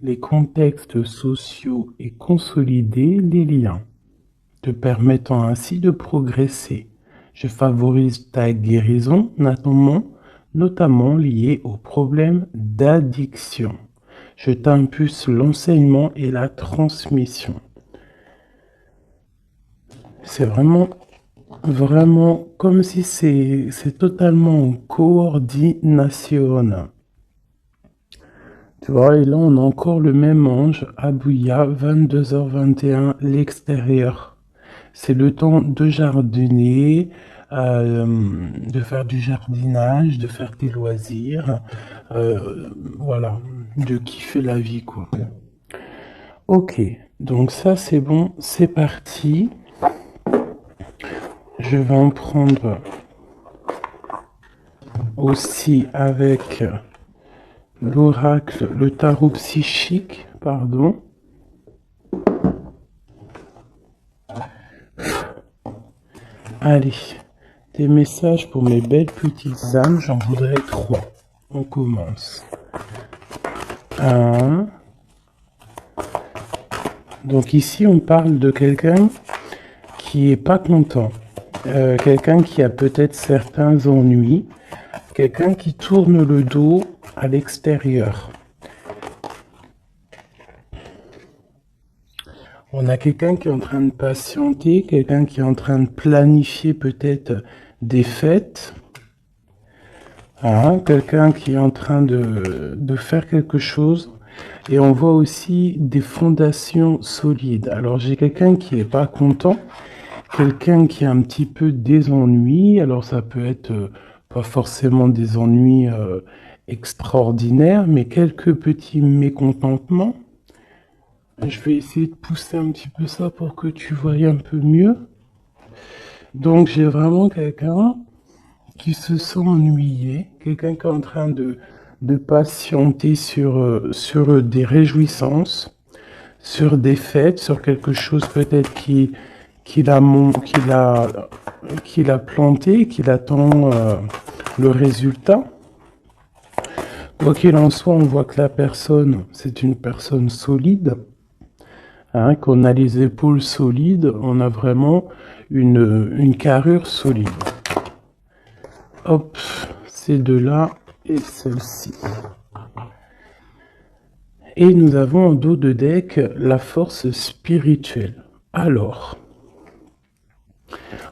les contextes sociaux et consolider les liens, te permettant ainsi de progresser. Je favorise ta guérison, notamment liée aux problèmes d'addiction. Je t'impulse l'enseignement et la transmission. C'est vraiment comme si c'est totalement en coordination. Tu vois, et là, on a encore le même ange, Abouya, 22h21, l'extérieur. C'est le temps de jardiner, de faire du jardinage, de faire tes loisirs, voilà, de kiffer la vie, quoi. Ok, donc ça c'est bon, c'est parti. Je vais en prendre aussi avec l'oracle, le tarot psychique, pardon. Allez, des messages pour mes belles petites âmes, j'en voudrais 3. On commence. 1. Donc ici, on parle de quelqu'un qui est pas content. Quelqu'un qui a peut-être certains ennuis. Quelqu'un qui tourne le dos à l'extérieur. On a quelqu'un qui est en train de patienter, quelqu'un qui est en train de planifier peut-être des fêtes. Quelqu'un qui est en train de faire quelque chose. Et on voit aussi des fondations solides. Alors j'ai quelqu'un qui n'est pas content, quelqu'un qui a un petit peu des ennuis. Alors ça peut être pas forcément des ennuis extraordinaires, mais quelques petits mécontentements. Je vais essayer de pousser un petit peu ça pour que tu voies un peu mieux. Donc j'ai vraiment quelqu'un qui se sent ennuyé, quelqu'un qui est en train de patienter sur des réjouissances, sur des fêtes, sur quelque chose peut-être qu'il a planté, qu'il attend le résultat. Quoi qu'il en soit, on voit que la personne, c'est une personne solide, qu'on a les épaules solides, on a vraiment une carrure solide. Hop, ces deux-là et celle-ci. Et nous avons en dos de deck la force spirituelle. Alors,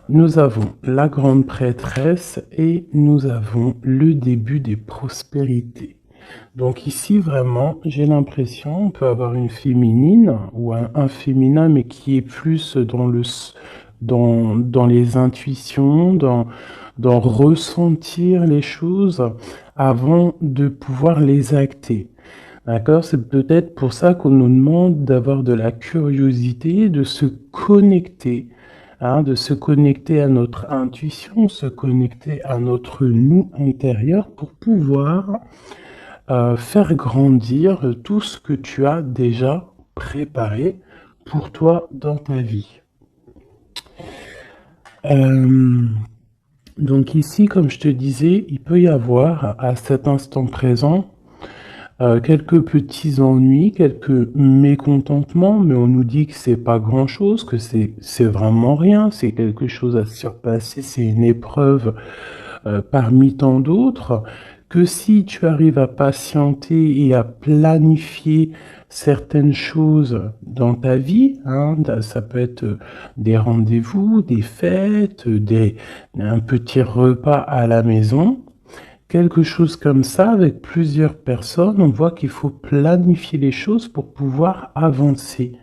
nous avons la grande prêtresse et nous avons le début des prospérités. Donc ici, vraiment, j'ai l'impression, on peut avoir une féminine ou un féminin, mais qui est plus dans les intuitions, dans ressentir les choses avant de pouvoir les acter. D'accord? C'est peut-être pour ça qu'on nous demande d'avoir de la curiosité, de se connecter, de se connecter à notre intuition, se connecter à notre nous intérieur pour pouvoir faire grandir tout ce que tu as déjà préparé pour toi dans ta vie. Donc ici, comme je te disais, il peut y avoir à cet instant présent quelques petits ennuis, quelques mécontentements, mais on nous dit que c'est pas grand-chose, que c'est vraiment rien, c'est quelque chose à surpasser, c'est une épreuve parmi tant d'autres, que si tu arrives à patienter et à planifier certaines choses dans ta vie, ça peut être des rendez-vous, des fêtes, un petit repas à la maison, quelque chose comme ça avec plusieurs personnes, on voit qu'il faut planifier les choses pour pouvoir avancer.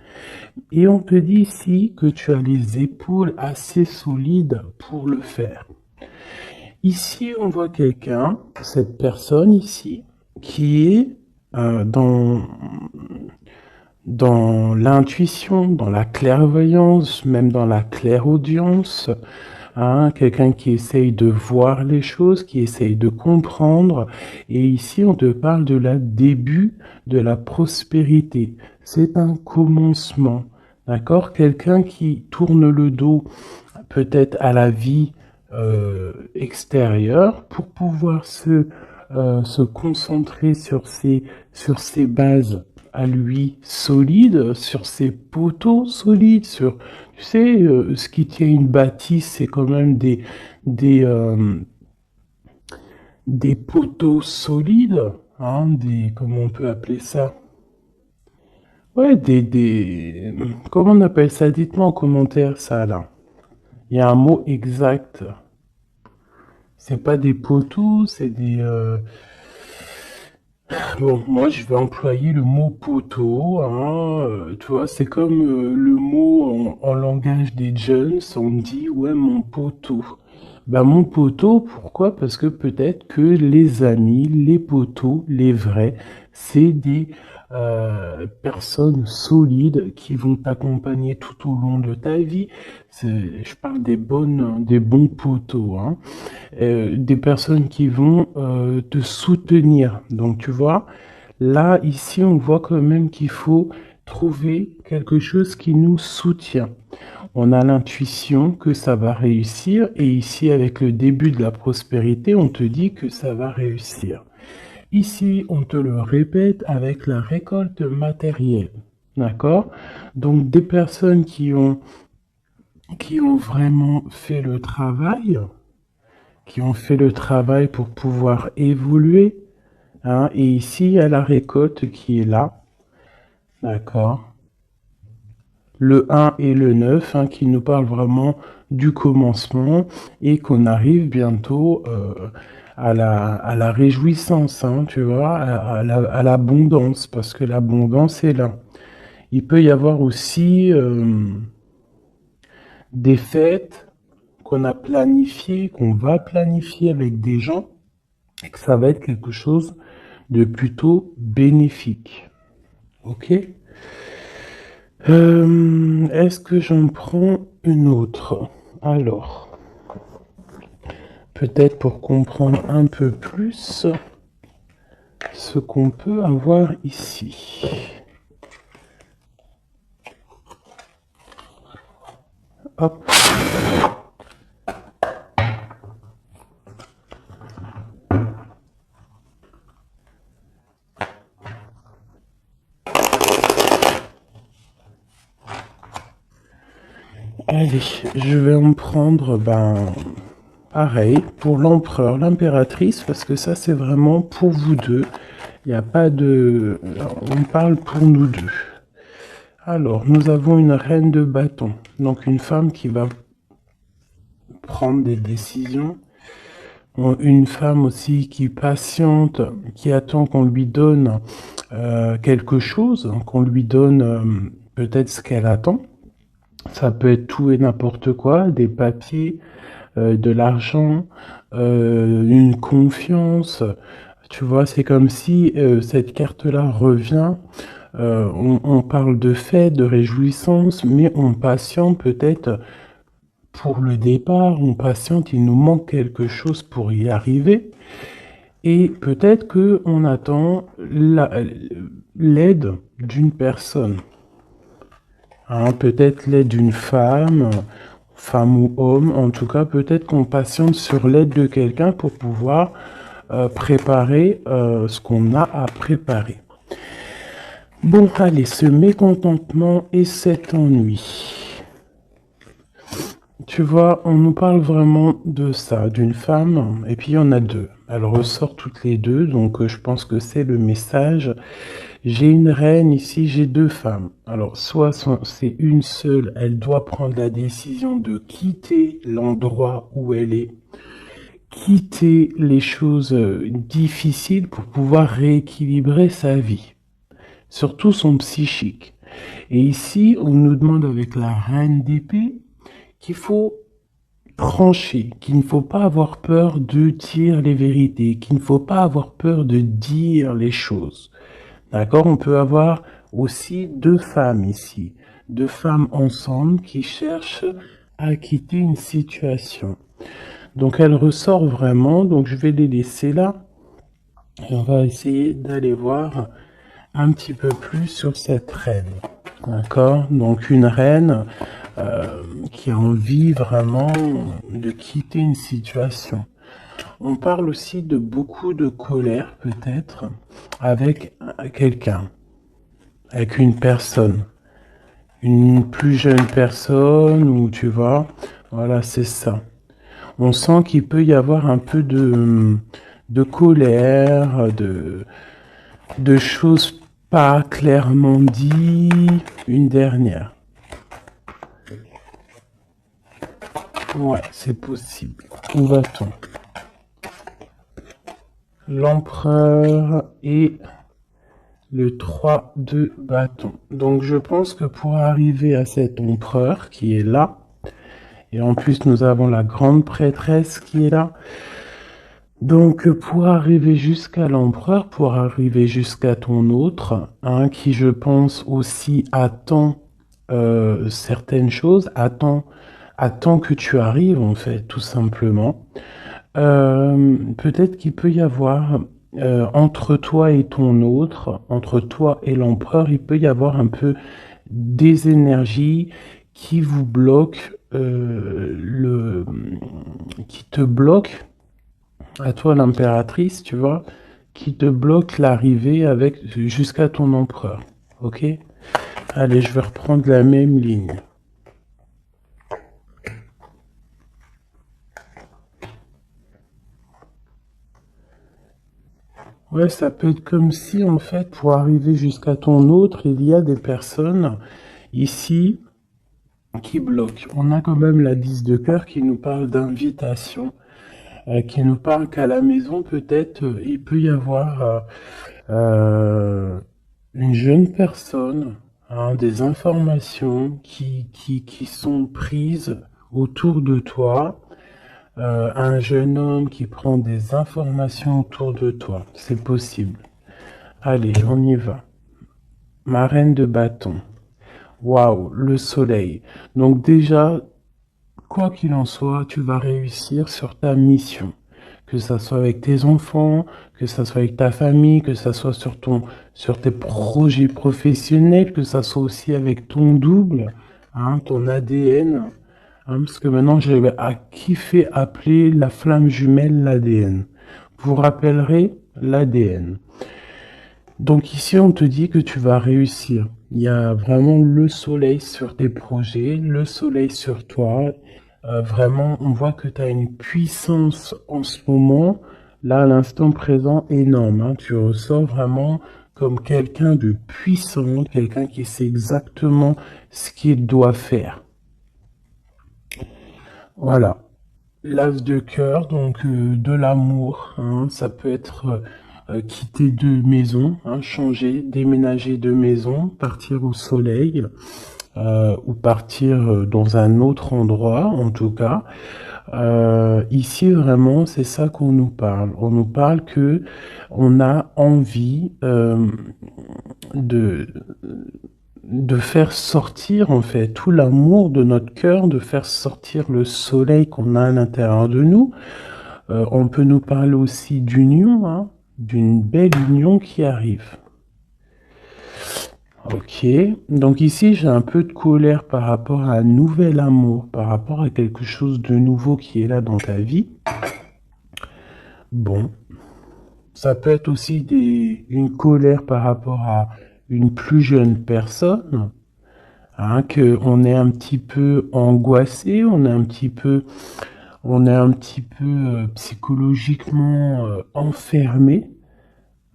Et on te dit ici que tu as les épaules assez solides pour le faire. Ici, on voit quelqu'un, cette personne ici, qui est dans l'intuition, dans la clairvoyance, même dans la clairaudience, quelqu'un qui essaye de voir les choses, qui essaye de comprendre. Et ici, on te parle de la début de la prospérité. C'est un commencement, d'accord? Quelqu'un qui tourne le dos peut-être à la vie extérieure pour pouvoir se concentrer sur ses bases à lui solide, sur ses poteaux solides, sur, tu sais, ce qui tient une bâtisse, c'est quand même des, euh, des poteaux solides, hein, comment on peut appeler ça? Ouais, comment on appelle ça? Dites-moi en commentaire ça là. Il y a un mot exact. C'est pas des poteaux, c'est bon, moi je vais employer le mot poteau, hein, tu vois, c'est comme le mot en langage des jeunes, on dit ouais mon poteau. Ben mon poteau, pourquoi? Parce que peut-être que les amis, les poteaux, les vrais, c'est des personnes solides qui vont t'accompagner tout au long de ta vie. Je parle des bons poteaux, hein. Des personnes qui vont te soutenir. Donc tu vois, là, ici, on voit quand même qu'il faut trouver quelque chose qui nous soutient. On a l'intuition que ça va réussir et ici, avec le début de la prospérité, on te dit que ça va réussir. Ici, on te le répète avec la récolte matérielle. D'accord? Donc des personnes qui ont vraiment fait le travail, qui ont fait le travail pour pouvoir évoluer, hein, et ici, il y a la récolte qui est là, d'accord? Le 1 et le 9, hein, qui nous parlent vraiment du commencement et qu'on arrive bientôt à la réjouissance, hein, tu vois, à l'abondance, parce que l'abondance est là. Il peut y avoir aussi des fêtes qu'on a planifiées, qu'on va planifier avec des gens, et que ça va être quelque chose de plutôt bénéfique. Ok? Est-ce que j'en prends une autre? Alors, peut-être pour comprendre un peu plus ce qu'on peut avoir ici. Hop. Allez, je vais en prendre, pareil, pour l'empereur, l'impératrice, parce que ça, c'est vraiment pour vous deux. Il n'y a pas de... On parle pour nous deux. Alors, nous avons une reine de bâton, donc une femme qui va prendre des décisions. Une femme aussi qui patiente, qui attend qu'on lui donne quelque chose, qu'on lui donne peut-être ce qu'elle attend. Ça peut être tout et n'importe quoi, des papiers, de l'argent, une confiance. Tu vois, c'est comme si cette carte-là revient. On parle de fête, de réjouissance, mais on patiente peut-être pour le départ, on patiente, il nous manque quelque chose pour y arriver. Et peut-être que on attend l'aide d'une personne. Hein, peut-être l'aide d'une femme, femme ou homme. En tout cas, peut-être qu'on patiente sur l'aide de quelqu'un pour pouvoir préparer ce qu'on a à préparer. Bon, allez, ce mécontentement et cet ennui. Tu vois, on nous parle vraiment de ça, d'une femme, et puis il y en a deux. Elles ressortent toutes les deux, donc je pense que c'est le message. J'ai une reine ici, j'ai deux femmes. Alors, soit c'est une seule, elle doit prendre la décision de quitter l'endroit où elle est, quitter les choses difficiles pour pouvoir rééquilibrer sa vie, surtout son psychique. Et ici, on nous demande avec la reine d'épée qu'il faut trancher, qu'il ne faut pas avoir peur de dire les vérités, qu'il ne faut pas avoir peur de dire les choses. D'accord? On peut avoir aussi deux femmes ici, deux femmes ensemble qui cherchent à quitter une situation. Donc elle ressort vraiment, donc je vais les laisser là. Et on va essayer d'aller voir un petit peu plus sur cette reine. D'accord? Donc une reine qui a envie vraiment de quitter une situation. On parle aussi de beaucoup de colère peut-être avec quelqu'un. avec une personne, une plus jeune personne, ou tu vois, voilà, c'est ça. On sent qu'il peut y avoir un peu de colère, de choses pas clairement dites. Une dernière. Ouais, c'est possible. Où va-t-on? L'empereur et le 3 de bâton. Donc je pense que pour arriver à cet empereur qui est là, et en plus nous avons la grande prêtresse qui est là, donc pour arriver jusqu'à l'empereur, pour arriver jusqu'à ton autre, hein, qui je pense aussi attend certaines choses, attend que tu arrives en fait, tout simplement. Peut-être qu'il peut y avoir entre toi et ton autre, entre toi et l'empereur, il peut y avoir un peu des énergies qui vous bloquent, qui te bloquent, à toi l'impératrice, tu vois, qui te bloque l'arrivée avec jusqu'à ton empereur. Ok? Allez, je vais reprendre la même ligne. Ouais, ça peut être comme si, en fait, pour arriver jusqu'à ton autre, il y a des personnes ici qui bloquent. On a quand même la 10 de cœur qui nous parle d'invitation, qui nous parle qu'à la maison, peut-être, il peut y avoir une jeune personne, hein, des informations qui sont prises autour de toi, un jeune homme qui prend des informations autour de toi. C'est possible. Allez, on y va. Ma reine de bâton. Waouh, le soleil. Donc déjà, quoi qu'il en soit, tu vas réussir sur ta mission. Que ça soit avec tes enfants, que ça soit avec ta famille, que ça soit sur tes projets professionnels, que ça soit aussi avec ton double, hein, ton ADN. Hein, parce que maintenant, j'ai kiffé appeler la flamme jumelle l'ADN. Vous rappellerez l'ADN. Donc ici, on te dit que tu vas réussir. Il y a vraiment le soleil sur tes projets, le soleil sur toi. Vraiment, on voit que tu as une puissance en ce moment, là, à l'instant présent, énorme. Hein. Tu ressors vraiment comme quelqu'un de puissant, quelqu'un qui sait exactement ce qu'il doit faire. Voilà. L'as de cœur, donc de l'amour, hein, ça peut être quitter de maison, hein, changer, déménager de maison, partir au soleil ou partir dans un autre endroit, en tout cas. Ici vraiment, c'est ça qu'on nous parle. On nous parle que on a envie de de faire sortir en fait tout l'amour de notre cœur, de faire sortir le soleil qu'on a à l'intérieur de nous. On peut nous parler aussi d'union, hein, d'une belle union qui arrive. Ok, donc ici j'ai un peu de colère par rapport à un nouvel amour, par rapport à quelque chose de nouveau qui est là dans ta vie. Bon, ça peut être aussi une colère par rapport à une plus jeune personne, hein, que on est un petit peu angoissé, on est un petit peu psychologiquement enfermé,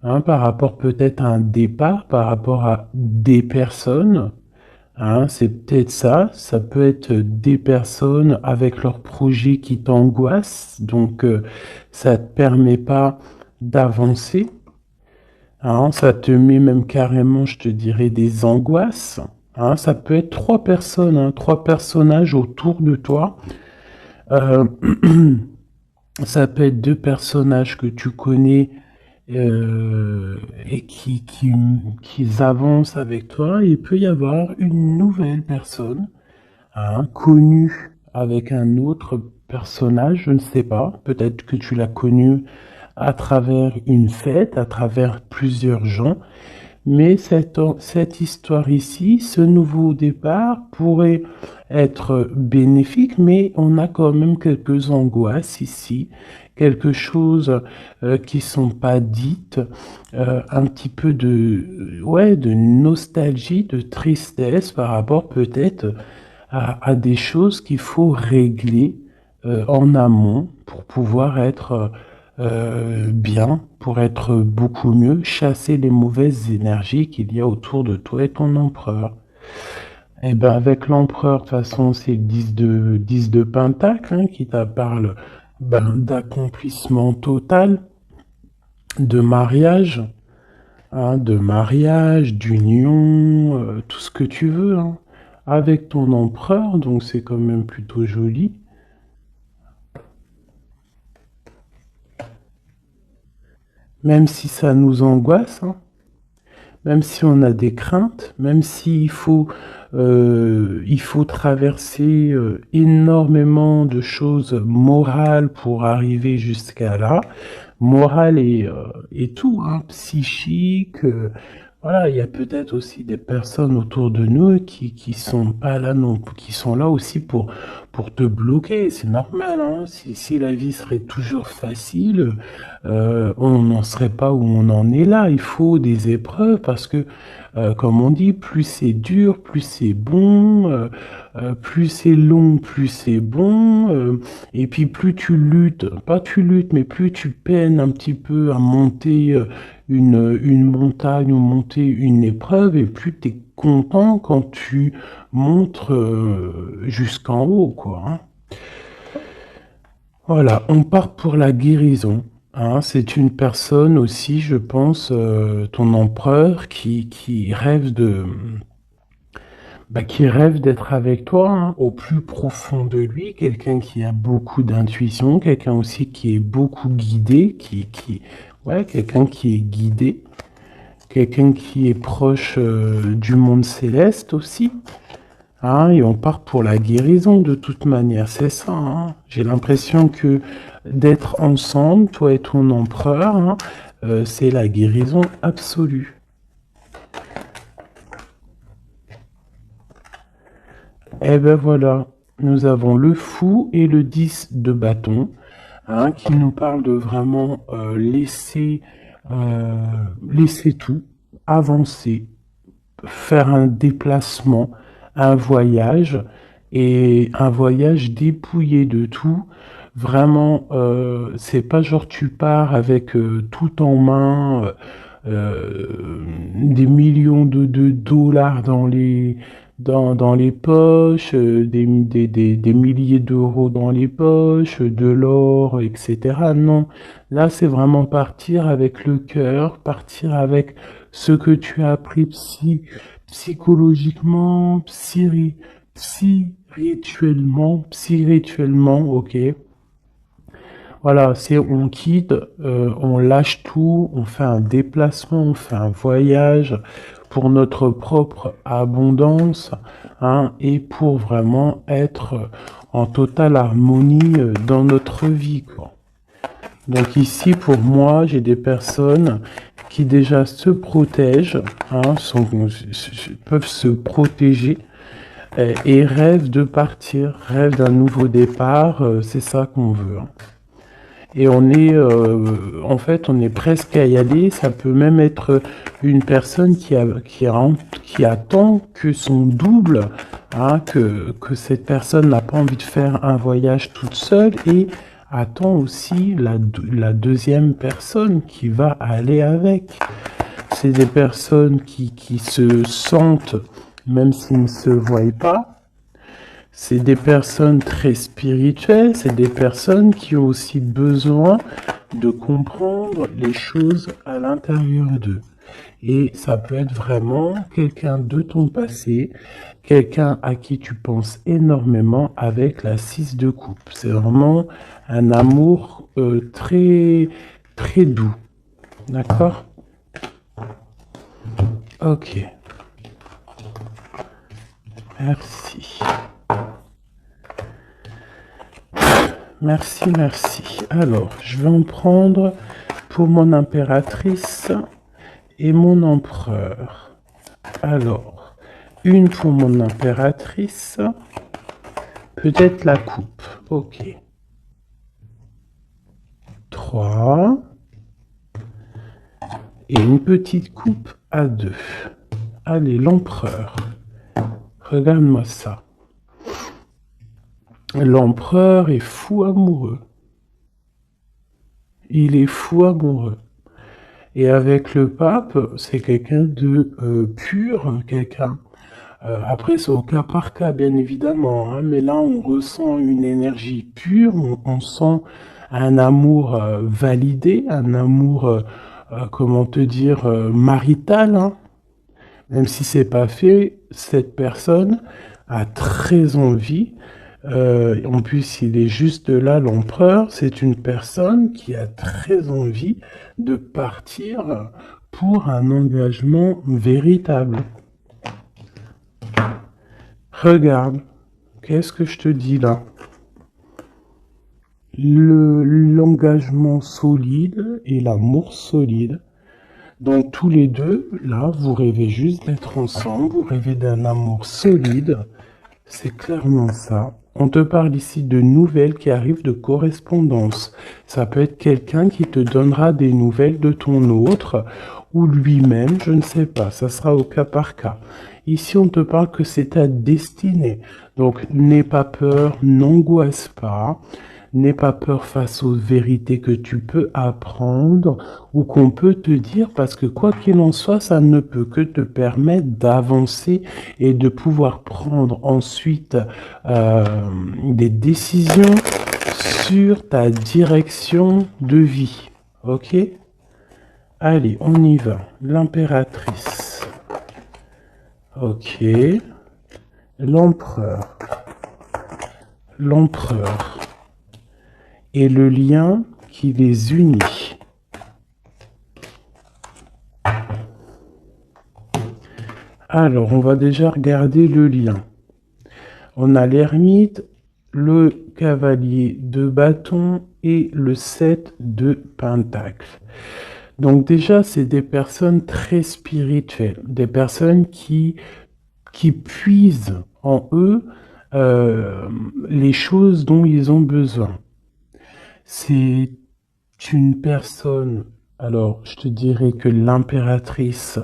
hein, par rapport peut-être à un départ, par rapport à des personnes. Hein, c'est peut-être ça. Ça peut être des personnes avec leurs projets qui t'angoissent, donc ça te permet pas d'avancer. Hein, ça te met même carrément, je te dirais, des angoisses. Hein, ça peut être trois personnes, hein, trois personnages autour de toi. Euh, Ça peut être deux personnages que tu connais et qui avancent avec toi. Il peut y avoir une nouvelle personne, hein, connue avec un autre personnage, je ne sais pas. Peut-être que tu l'as connu à travers une fête, à travers plusieurs gens. Mais cette histoire ici, ce nouveau départ pourrait être bénéfique, mais on a quand même quelques angoisses ici quelque chose qui sont pas dites, un petit peu ouais, de nostalgie, de tristesse par rapport peut-être à des choses qu'il faut régler en amont pour pouvoir être bien, pour être beaucoup mieux, chasser les mauvaises énergies qu'il y a autour de toi et ton empereur. Eh ben avec l'empereur, de toute façon, c'est le 10 de Pentacle hein, qui t'a parle ben, d'accomplissement total, de mariage, d'union, tout ce que tu veux, hein, avec ton empereur, donc c'est quand même plutôt joli. Même si ça nous angoisse, hein, même si on a des craintes, même il faut traverser énormément de choses morales pour arriver jusqu'à là, morale et tout, hein, psychique. Voilà, il y a peut-être aussi des personnes autour de nous qui sont pas là non, qui sont là aussi pour te bloquer. C'est normal, hein. Si la vie serait toujours facile, on n'en serait pas où on en est là. Il faut des épreuves parce que, comme on dit, plus c'est dur, plus c'est bon, plus c'est long, plus c'est bon. Et puis plus tu luttes, pas tu luttes, mais plus tu peines un petit peu à monter une montagne ou monter une épreuve, et plus tu es content quand tu montes jusqu'en haut, quoi. Hein. Voilà, on part pour la guérison. Hein. C'est une personne aussi, je pense, ton empereur, qui rêve qui rêve d'être avec toi, hein, au plus profond de lui, quelqu'un qui a beaucoup d'intuition, quelqu'un aussi qui est beaucoup guidé, ouais, quelqu'un qui est guidé, quelqu'un qui est proche du monde céleste aussi. Hein, et on part pour la guérison de toute manière, c'est ça. Hein. J'ai l'impression que d'être ensemble, toi et ton empereur, hein, c'est la guérison absolue. Eh ben voilà, nous avons le fou et le 10 de bâton, hein, qui nous parlent de vraiment euh, laisser tout, avancer, faire un déplacement, un voyage, et un voyage dépouillé de tout. Vraiment, c'est pas genre tu pars avec tout en main, des millions de dollars dans les poches, des milliers d'euros dans les poches, de l'or, etc. Non, là c'est vraiment partir avec le cœur, partir avec ce que tu as appris psychologiquement, spirituellement, ok. Voilà, c'est on quitte, on lâche tout, on fait un déplacement, on fait un voyage pour notre propre abondance, hein, et pour vraiment être en totale harmonie dans notre vie, quoi. Donc ici, pour moi, j'ai des personnes qui déjà se protègent, hein, peuvent se protéger et rêvent de partir, rêvent d'un nouveau départ. C'est ça qu'on veut. Hein. Et en fait, on est presque à y aller. Ça peut même être une personne qui attend que son double, hein, que cette personne n'a pas envie de faire un voyage toute seule et attend aussi la deuxième personne qui va aller avec. C'est des personnes qui se sentent, même s'ils ne se voient pas, c'est des personnes très spirituelles, c'est des personnes qui ont aussi besoin de comprendre les choses à l'intérieur d'eux. Et ça peut être vraiment quelqu'un de ton passé, quelqu'un à qui tu penses énormément avec la 6 de coupe. C'est vraiment un amour très, très doux. D'accord? Ok. Merci. Merci, merci. Alors, je vais en prendre pour mon impératrice et mon empereur. Alors, une pour mon impératrice, peut-être la coupe. Ok. 3 et une petite coupe à 2. Allez, l'empereur. Regarde-moi ça. L'empereur est fou amoureux. Il est fou amoureux. Et avec le pape, c'est quelqu'un de pur, quelqu'un. Après, c'est au cas par cas, bien évidemment, hein, mais là, on ressent une énergie pure, on sent un amour validé, un amour, comment te dire, marital, hein. Même si c'est pas fait, cette personne a très envie. En plus, il est juste là, l'empereur. C'est une personne qui a très envie de partir pour un engagement véritable. Regarde, qu'est-ce que je te dis là? L'engagement solide et l'amour solide. Donc tous les deux, là, vous rêvez juste d'être ensemble, vous rêvez d'un amour solide. C'est clairement ça. On te parle ici de nouvelles qui arrivent de correspondance. Ça peut être quelqu'un qui te donnera des nouvelles de ton autre ou lui-même, je ne sais pas. Ça sera au cas par cas. Ici, on te parle que c'est ta destinée. Donc, n'aie pas peur, n'angoisse pas. N'aie pas peur face aux vérités que tu peux apprendre ou qu'on peut te dire, parce que quoi qu'il en soit, ça ne peut que te permettre d'avancer et de pouvoir prendre ensuite des décisions sur ta direction de vie. Ok? Allez, on y va. L'impératrice. Ok. L'empereur. L'empereur. Et le lien qui les unit. Alors, on va déjà regarder le lien. On a l'ermite, le cavalier de bâton et le 7 de pentacles. Donc déjà, c'est des personnes très spirituelles, des personnes qui puisent en eux les choses dont ils ont besoin. C'est une personne, alors je te dirais que l'impératrice,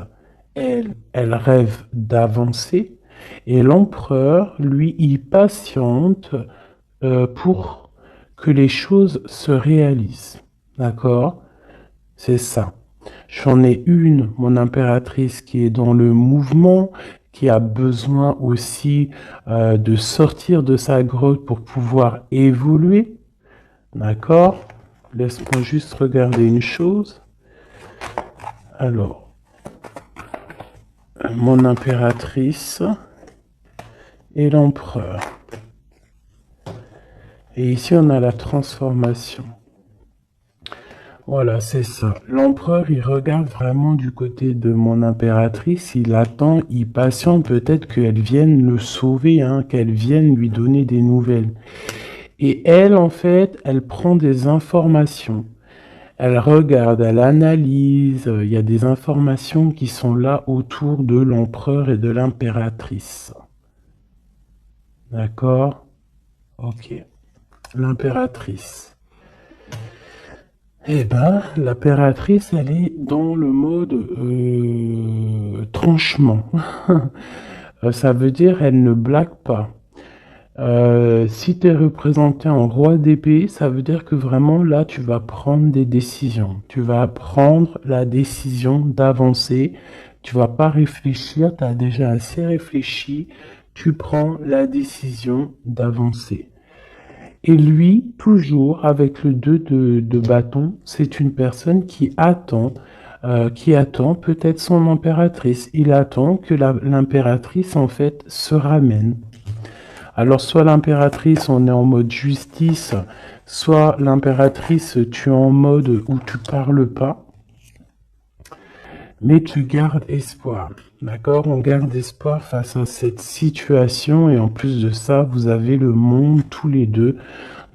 elle rêve d'avancer, et l'empereur, lui, il patiente pour que les choses se réalisent. D'accord? C'est ça. J'en ai une, mon impératrice, qui est dans le mouvement, qui a besoin aussi de sortir de sa grotte pour pouvoir évoluer. D'accord? Laisse-moi juste regarder une chose. Alors, mon impératrice et l'empereur. Et ici, on a la transformation. Voilà, c'est ça. L'empereur, il regarde vraiment du côté de mon impératrice. Il attend, il patiente peut-être qu'elle vienne le sauver, hein, qu'elle vienne lui donner des nouvelles. Et elle, en fait, elle prend des informations. Elle regarde, elle analyse. Il y a des informations qui sont là autour de l'empereur et de l'impératrice. D'accord? Ok. L'impératrice. Eh ben, l'impératrice, elle est dans le mode tranchement. Ça veut dire elle ne blague pas. Si tu es représenté en roi d'épée, ça veut dire que vraiment là, tu vas prendre des décisions. Tu vas prendre la décision d'avancer. Tu vas pas réfléchir, tu as déjà assez réfléchi. Tu prends la décision d'avancer. Et lui, toujours avec le 2 de bâton, c'est une personne qui attend peut-être son impératrice. Il attend que l'impératrice, en fait, se ramène. Alors, soit l'impératrice, on est en mode justice, soit l'impératrice, tu es en mode où tu parles pas, mais tu gardes espoir. D'accord? On garde espoir face à cette situation, et en plus de ça, vous avez le monde tous les deux.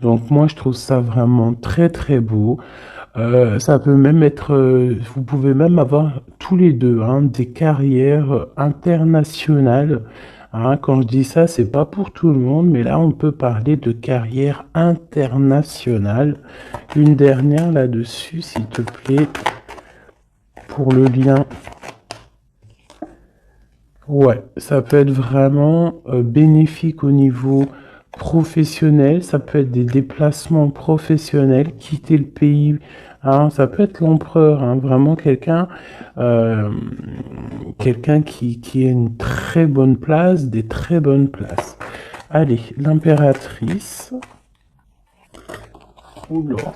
Donc moi, je trouve ça vraiment très très beau. Ça peut même être, vous pouvez même avoir tous les deux hein, des carrières internationales, Hein, quand je dis ça, c'est pas pour tout le monde, mais là, on peut parler de carrière internationale. Une dernière là-dessus, s'il te plaît, pour le lien. Ouais, ça peut être vraiment bénéfique au niveau professionnel, ça peut être des déplacements professionnels, quitter le pays, hein, ça peut être l'empereur, hein, vraiment euh, quelqu'un qui a une très bonne place, des très bonnes places. Allez, l'impératrice. Oula.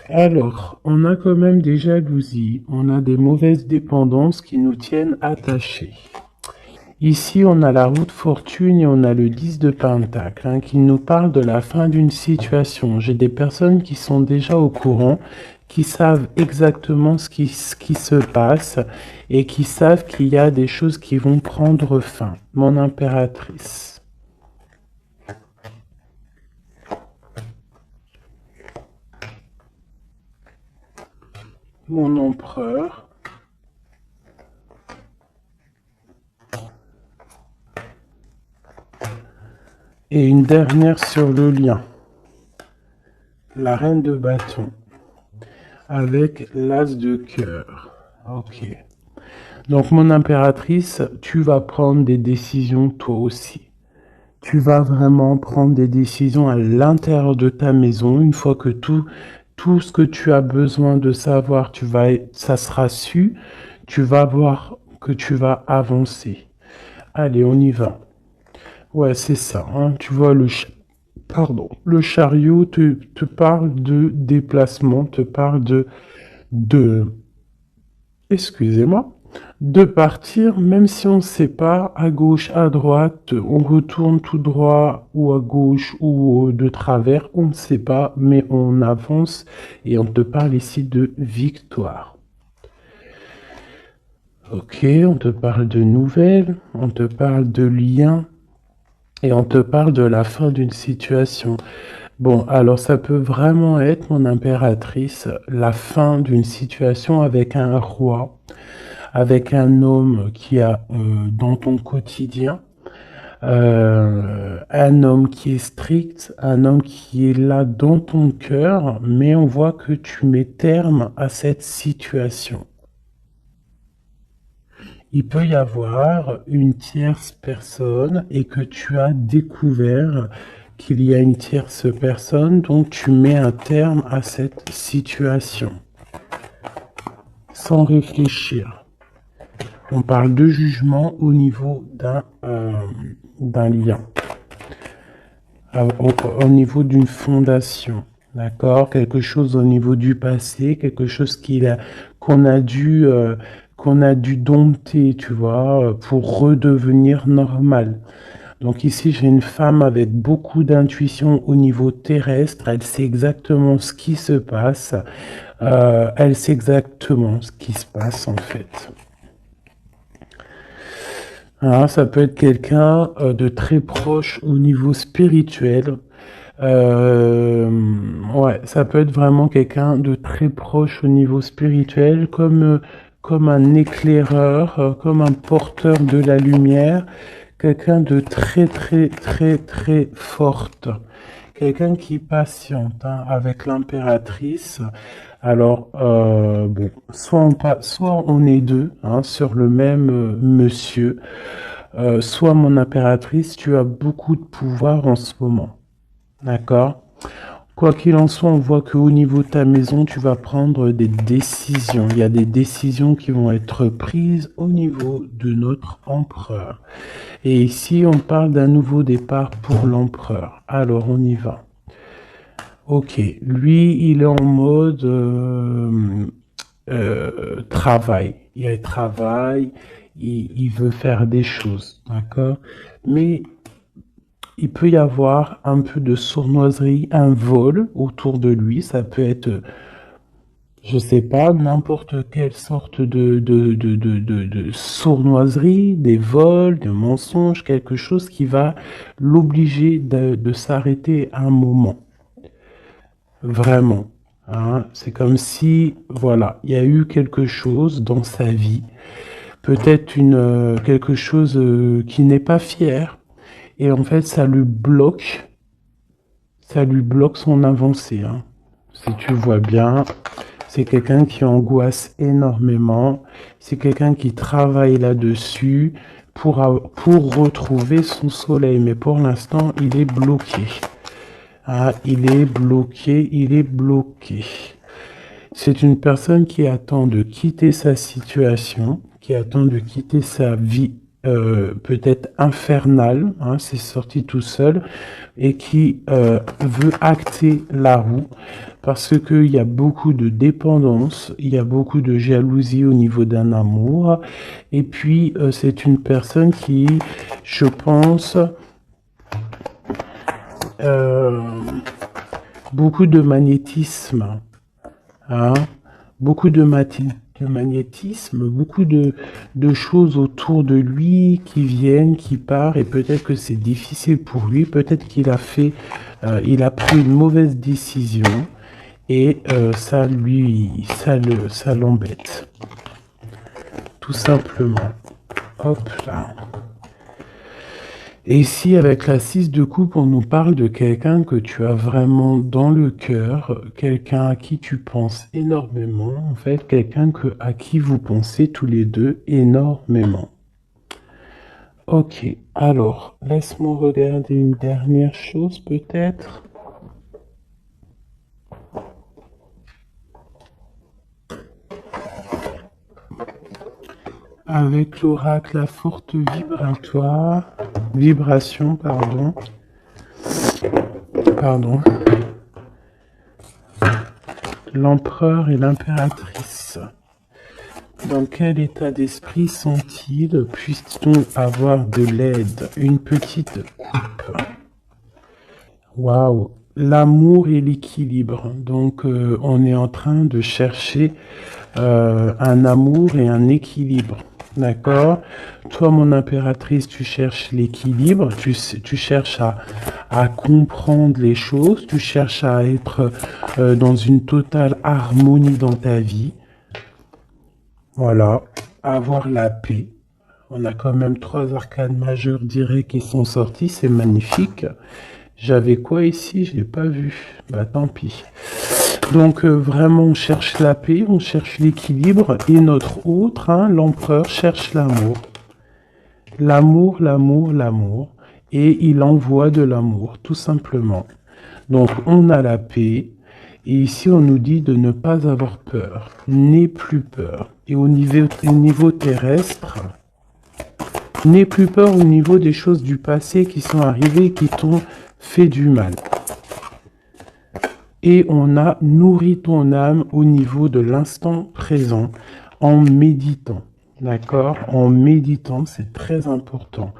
Alors, on a quand même des jalousies, on a des mauvaises dépendances qui nous tiennent attachés. Ici, on a la roue de fortune et on a le 10 de pentacle, hein, qui nous parle de la fin d'une situation. J'ai des personnes qui sont déjà au courant, qui savent exactement ce qui se passe et qui savent qu'il y a des choses qui vont prendre fin. Mon impératrice. Mon empereur. Et une dernière sur le lien. La reine de bâton. Avec l'as de cœur. Ok. Donc, mon impératrice, tu vas prendre des décisions toi aussi. Tu vas vraiment prendre des décisions à l'intérieur de ta maison. Une fois que tout ce que tu as besoin de savoir, ça sera su. Tu vas voir que tu vas avancer. Allez, on y va. Ouais, c'est ça, hein. Tu vois, le chariot te parle de déplacement, te parle de, excusez-moi, de partir, même si on ne sait pas, à gauche, à droite, on retourne tout droit, ou à gauche, ou de travers, on ne sait pas, mais on avance, et on te parle ici de victoire. Ok, on te parle de nouvelles, on te parle de liens, et on te parle de la fin d'une situation. Bon, alors ça peut vraiment être, mon impératrice, la fin d'une situation avec un roi, avec un homme qui a dans ton quotidien, un homme qui est strict, un homme qui est là dans ton cœur, mais on voit que tu mets terme à cette situation. Il peut y avoir une tierce personne et que tu as découvert qu'il y a une tierce personne, donc tu mets un terme à cette situation sans réfléchir. On parle de jugement au niveau d'un lien, au niveau d'une fondation. D'accord? Quelque chose au niveau du passé, quelque chose qu'on a dû, qu'on a dû dompter, tu vois, pour redevenir normal. Donc ici, j'ai une femme avec beaucoup d'intuition au niveau terrestre. Elle sait exactement ce qui se passe. Elle sait exactement ce qui se passe en fait. Hein, ça peut être quelqu'un de très proche au niveau spirituel. Euh, ouais, ça peut être vraiment quelqu'un de très proche au niveau spirituel, comme un éclaireur, comme un porteur de la lumière, quelqu'un de très, très, très, très forte. Quelqu'un qui patiente, hein, avec l'impératrice. Alors, bon, soit on est deux, hein, sur le même monsieur, soit mon impératrice, tu as beaucoup de pouvoir en ce moment. D'accord? Quoi qu'il en soit, on voit qu'au niveau de ta maison, tu vas prendre des décisions. Il y a des décisions qui vont être prises au niveau de notre empereur. Et ici, on parle d'un nouveau départ pour l'empereur. Alors, on y va. Ok, lui, il est en mode travail. Il travaille, il veut faire des choses, d'accord? Mais il peut y avoir un peu de sournoiserie, un vol autour de lui. Ça peut être, je sais pas, n'importe quelle sorte de sournoiserie, des vols, des mensonges, quelque chose qui va l'obliger de s'arrêter à un moment. Vraiment. Hein. C'est comme si, voilà, il y a eu quelque chose dans sa vie peut-être quelque chose qui n'est pas fier. Et en fait, ça lui bloque son avancée, hein. Si tu vois bien, c'est quelqu'un qui angoisse énormément. C'est quelqu'un qui travaille là-dessus pour retrouver son soleil. Mais pour l'instant, il est bloqué. Ah, il est bloqué, il est bloqué. C'est une personne qui attend de quitter sa situation, qui attend de quitter sa vie peut-être infernale, hein, c'est sorti tout seul, et qui veut acter la roue parce qu'il y a beaucoup de dépendance, il y a beaucoup de jalousie au niveau d'un amour, et puis c'est une personne qui, je pense, beaucoup de magnétisme, hein, beaucoup de magnétisme, beaucoup de choses autour de lui qui viennent, qui partent, et peut-être que c'est difficile pour lui, peut-être qu'il a il a pris une mauvaise décision, et ça l'embête, tout simplement. Hop là. Et ici, avec la 6 de coupe, on nous parle de quelqu'un que tu as vraiment dans le cœur, quelqu'un à qui tu penses énormément, en fait, quelqu'un à qui vous pensez tous les deux énormément. Ok, alors, laisse-moi regarder une dernière chose peut-être. Avec l'oracle, la forte vibration, pardon, l'empereur et l'impératrice. Dans quel état d'esprit sont-ils? Puisse-t-on avoir de l'aide? Une petite coupe. Waouh! L'amour et l'équilibre. Donc, on est en train de chercher un amour et un équilibre. D'accord? Toi, mon impératrice, tu cherches l'équilibre, tu cherches à comprendre les choses, tu cherches à être dans une totale harmonie dans ta vie. Voilà, avoir la paix. On a quand même 3 arcanes majeures directs qui sont sortis, c'est magnifique. J'avais quoi ici? Je l'ai pas vu. Bah tant pis. Donc vraiment, on cherche la paix, on cherche l'équilibre, et notre autre, hein, l'empereur, cherche l'amour. L'amour, l'amour, l'amour. Et il envoie de l'amour, tout simplement. Donc on a la paix, et ici on nous dit de ne pas avoir peur. N'aie plus peur. Et au niveau terrestre, n'aie plus peur au niveau des choses du passé qui sont arrivées et qui t'ont fait du mal. Et on a nourri ton âme au niveau de l'instant présent en méditant. D'accord? En méditant, c'est très important.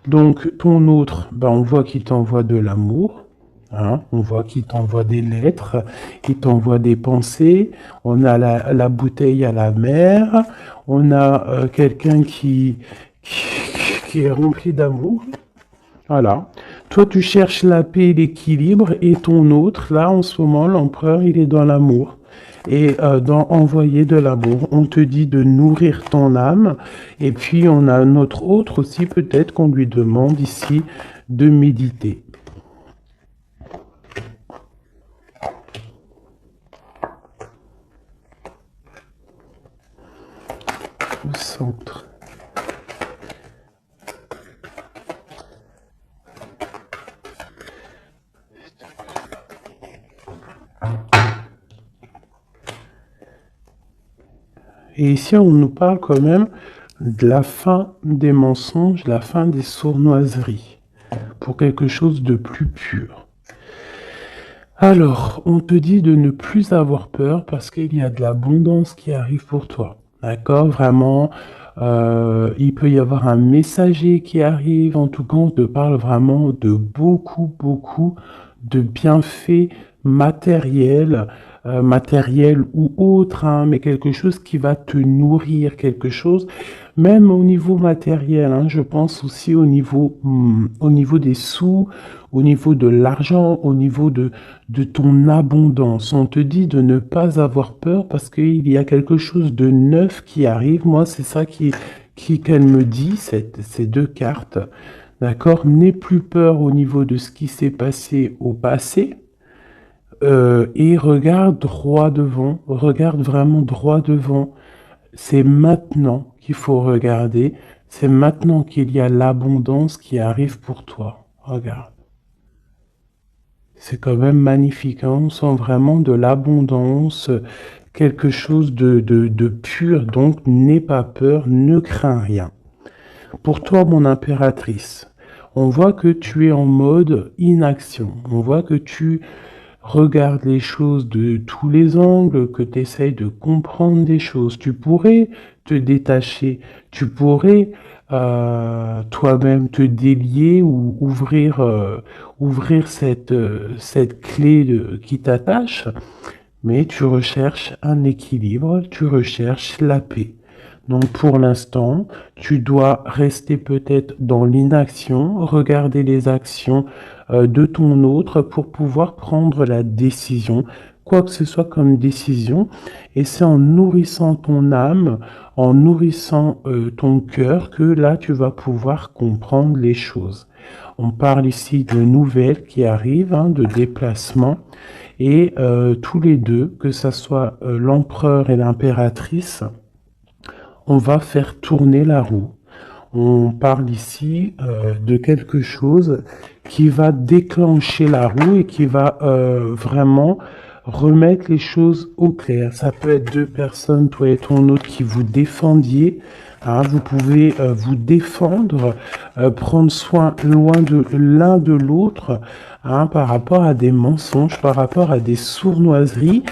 Donc, ton autre, on voit qu'il t'envoie de l'amour. Hein, on voit qu'il t'envoie des lettres, il t'envoie des pensées. On a la bouteille à la mer. On a quelqu'un qui est rempli d'amour. Voilà. Toi, tu cherches la paix et l'équilibre, et ton autre, là, en ce moment, l'empereur, il est dans l'amour. Et dans envoyer de l'amour, on te dit de nourrir ton âme. Et puis, on a notre autre aussi, peut-être qu'on lui demande ici de méditer. Au centre. Et ici, on nous parle quand même de la fin des mensonges, la fin des sournoiseries, pour quelque chose de plus pur. Alors, on te dit de ne plus avoir peur parce qu'il y a de l'abondance qui arrive pour toi. D'accord? Vraiment, il peut y avoir un messager qui arrive. En tout cas, on te parle vraiment de beaucoup, beaucoup de bienfaits matériels, matériel ou autre, hein, mais quelque chose qui va te nourrir, quelque chose, même au niveau matériel, hein, je pense aussi au niveau des sous, au niveau de l'argent, au niveau de ton abondance. On te dit de ne pas avoir peur parce qu'il y a quelque chose de neuf qui arrive. Moi, c'est ça qui qu'elle me dit, ces deux cartes, d'accord, n'aie plus peur au niveau de ce qui s'est passé au passé, et regarde droit devant, regarde vraiment droit devant. C'est maintenant qu'il faut regarder, c'est maintenant qu'il y a l'abondance qui arrive pour toi. Regarde. C'est quand même magnifique, hein. On sent vraiment de l'abondance, quelque chose de pur. Donc, n'aie pas peur, ne crains rien. Pour toi, mon impératrice, on voit que tu es en mode inaction. On voit que tu regardes les choses de tous les angles, que tu essayes de comprendre des choses. Tu pourrais te détacher, tu pourrais toi-même te délier ou ouvrir cette clé qui t'attache, mais tu recherches un équilibre, tu recherches la paix. Donc pour l'instant, tu dois rester peut-être dans l'inaction, regarder les actions de ton autre pour pouvoir prendre la décision, quoi que ce soit comme décision. Et c'est en nourrissant ton âme, en nourrissant ton cœur que là, tu vas pouvoir comprendre les choses. On parle ici de nouvelles qui arrivent, hein, de déplacements. Et tous les deux, que ce soit l'empereur et l'impératrice, on va faire tourner la roue. On parle ici de quelque chose qui va déclencher la roue et qui va vraiment remettre les choses au clair. Ça peut être deux personnes, toi et ton autre, qui vous défendiez. Hein, vous pouvez vous défendre, prendre soin loin de l'un de l'autre, hein, par rapport à des mensonges, par rapport à des sournoiseries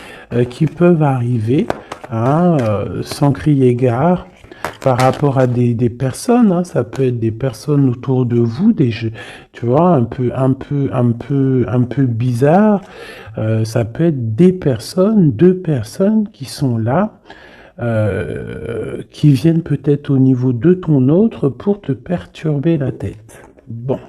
qui peuvent arriver, hein, sans crier gare. Par rapport à des personnes, hein, ça peut être des personnes autour de vous, des jeux, tu vois, un peu bizarre. Ça peut être des personnes, deux personnes qui sont là, qui viennent peut-être au niveau de ton autre pour te perturber la tête. Bon.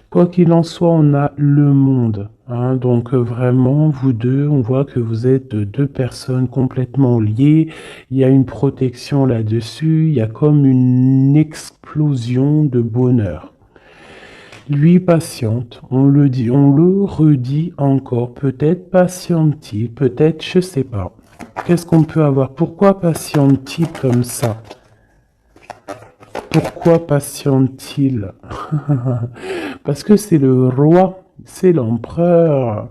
Quoi qu'il en soit, on a le monde. Hein, donc vraiment, vous deux, on voit que vous êtes deux personnes complètement liées. Il y a une protection là-dessus. Il y a comme une explosion de bonheur. Lui patiente, on le dit, on le redit encore. Peut-être patiente-t-il, peut-être, je sais pas. Qu'est-ce qu'on peut avoir? Pourquoi patiente-t-il comme ça? Pourquoi patiente-t-il? Parce que c'est le roi, c'est l'empereur.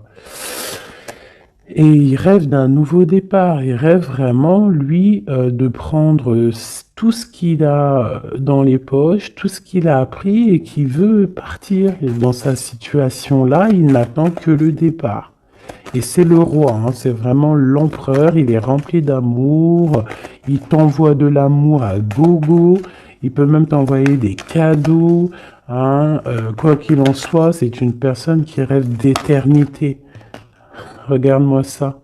Et il rêve d'un nouveau départ. Il rêve vraiment, lui, de prendre tout ce qu'il a dans les poches, tout ce qu'il a appris et qui veut partir. Et dans sa situation-là, il n'attend que le départ. Et c'est le roi, hein, c'est vraiment l'empereur. Il est rempli d'amour. Il t'envoie de l'amour à gogo. Il peut même t'envoyer des cadeaux. Hein, quoi qu'il en soit, c'est une personne qui rêve d'éternité. Regarde-moi ça.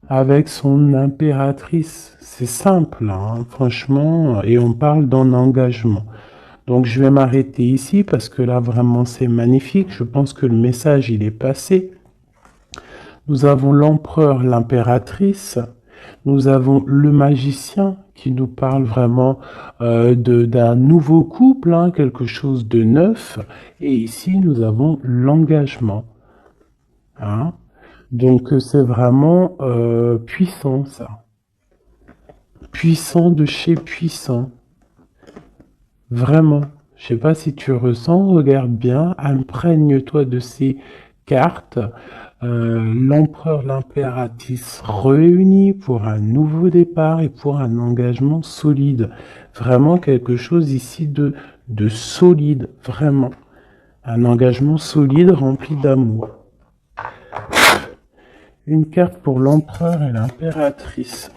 Avec son impératrice. C'est simple, hein, franchement. Et on parle d'un engagement. Donc je vais m'arrêter ici parce que là, vraiment, c'est magnifique. Je pense que le message, il est passé. Nous avons l'empereur, l'impératrice. Nous avons le magicien qui nous parle vraiment d'un nouveau couple, hein, quelque chose de neuf. Et ici, nous avons l'engagement. Hein. Donc, c'est vraiment puissant, ça. Puissant de chez puissant. Vraiment. Je sais pas si tu ressens, regarde bien, imprègne-toi de ces cartes. L'empereur, l'impératrice réunis pour un nouveau départ et pour un engagement solide. Vraiment quelque chose ici de solide, vraiment. Un engagement solide rempli d'amour. Une carte pour l'empereur et l'impératrice.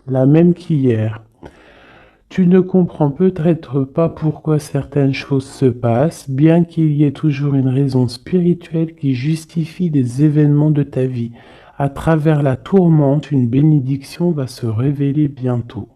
La même qu'hier. Tu ne comprends peut-être pas pourquoi certaines choses se passent, bien qu'il y ait toujours une raison spirituelle qui justifie les événements de ta vie. À travers la tourmente, une bénédiction va se révéler bientôt.